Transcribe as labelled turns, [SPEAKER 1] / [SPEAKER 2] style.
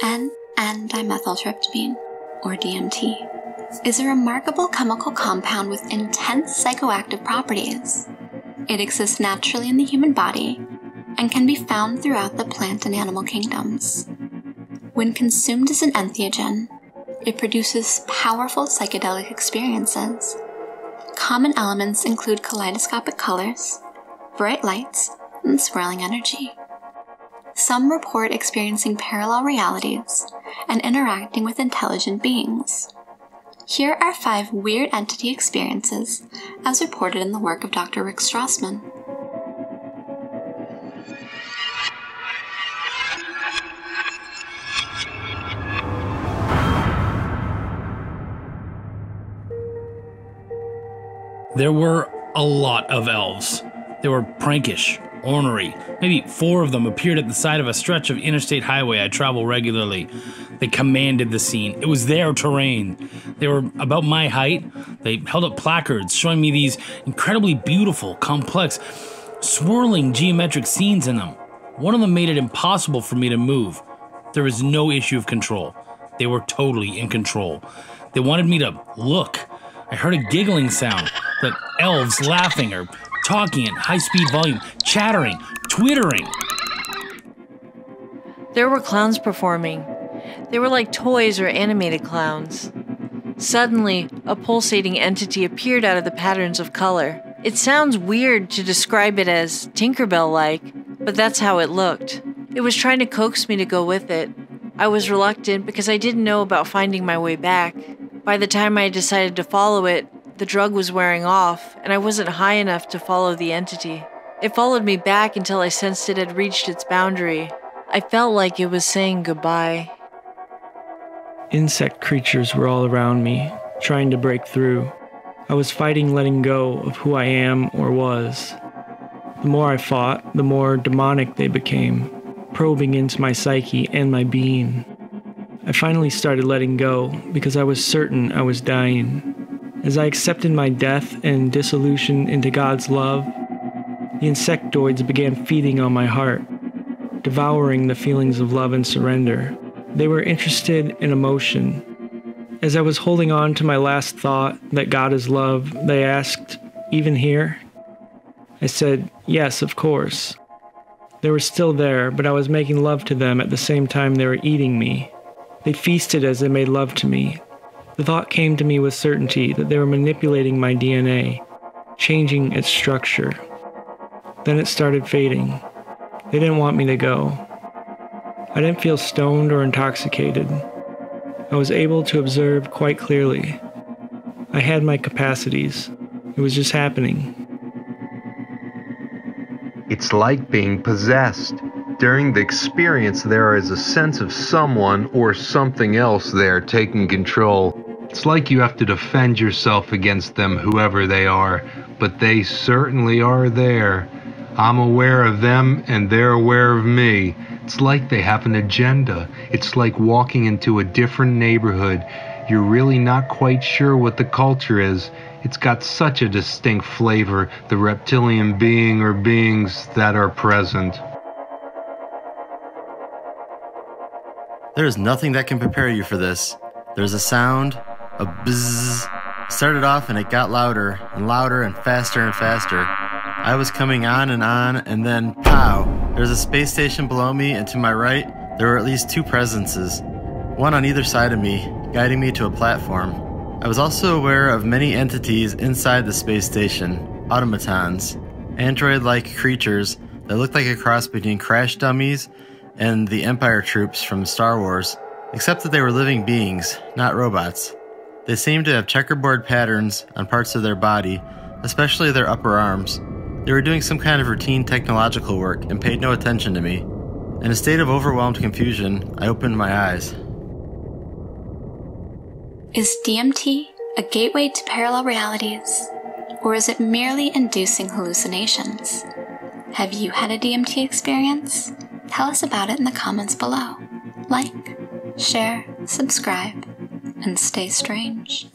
[SPEAKER 1] N,N-dimethyltryptamine, or DMT, is a remarkable chemical compound with intense psychoactive properties. It exists naturally in the human body and can be found throughout the plant and animal kingdoms. When consumed as an entheogen, it produces powerful psychedelic experiences. Common elements include kaleidoscopic colors, bright lights, and swirling energy. Some report experiencing parallel realities and interacting with intelligent beings. Here are 5 weird entity experiences as reported in the work of Dr. Rick Strassman.
[SPEAKER 2] There were a lot of elves. They were prankish, ornery. Maybe 4 of them appeared at the side of a stretch of interstate highway I travel regularly. They commanded the scene. It was their terrain. They were about my height. They held up placards showing me these incredibly beautiful, complex, swirling geometric scenes in them. One of them made it impossible for me to move. There was no issue of control. They were totally in control. They wanted me to look. I heard a giggling sound, the elves laughing or talking at high-speed volume, chattering, twittering.
[SPEAKER 3] There were clowns performing. They were like toys or animated clowns. Suddenly, a pulsating entity appeared out of the patterns of color. It sounds weird to describe it as Tinkerbell-like, but that's how it looked. It was trying to coax me to go with it. I was reluctant because I didn't know about finding my way back. By the time I decided to follow it, the drug was wearing off, and I wasn't high enough to follow the entity. It followed me back until I sensed it had reached its boundary. I felt like it was saying goodbye.
[SPEAKER 4] Insect creatures were all around me, trying to break through. I was fighting letting go of who I am or was. The more I fought, the more demonic they became, probing into my psyche and my being. I finally started letting go because I was certain I was dying. As I accepted my death and dissolution into God's love, the insectoids began feeding on my heart, devouring the feelings of love and surrender. They were interested in emotion. As I was holding on to my last thought that God is love, they asked, "Even here?" I said, "Yes, of course." They were still there, but I was making love to them at the same time they were eating me. They feasted as they made love to me. The thought came to me with certainty that they were manipulating my DNA, changing its structure. Then it started fading. They didn't want me to go. I didn't feel stoned or intoxicated. I was able to observe quite clearly. I had my capacities. It was just happening.
[SPEAKER 5] It's like being possessed. During the experience, there is a sense of someone or something else there taking control. It's like you have to defend yourself against them, whoever they are, but they certainly are there. I'm aware of them and they're aware of me. It's like they have an agenda. It's like walking into a different neighborhood. You're really not quite sure what the culture is. It's got such a distinct flavor, the reptilian being or beings that are present.
[SPEAKER 6] There is nothing that can prepare you for this. There's a sound, a bzzz. Started off and it got louder and faster and faster. I was coming on, and then pow! There's a space station below me, and to my right, there were at least 2 presences, one on either side of me, guiding me to a platform. I was also aware of many entities inside the space station, automatons, android-like creatures that looked like a cross between crash dummies and the Empire troops from Star Wars, except that they were living beings, not robots. They seemed to have checkerboard patterns on parts of their body, especially their upper arms. They were doing some kind of routine technological work and paid no attention to me. In a state of overwhelmed confusion, I opened my eyes.
[SPEAKER 1] Is DMT a gateway to parallel realities, or is it merely inducing hallucinations? Have you had a DMT experience? Tell us about it in the comments below. Like, share, subscribe, and stay strange.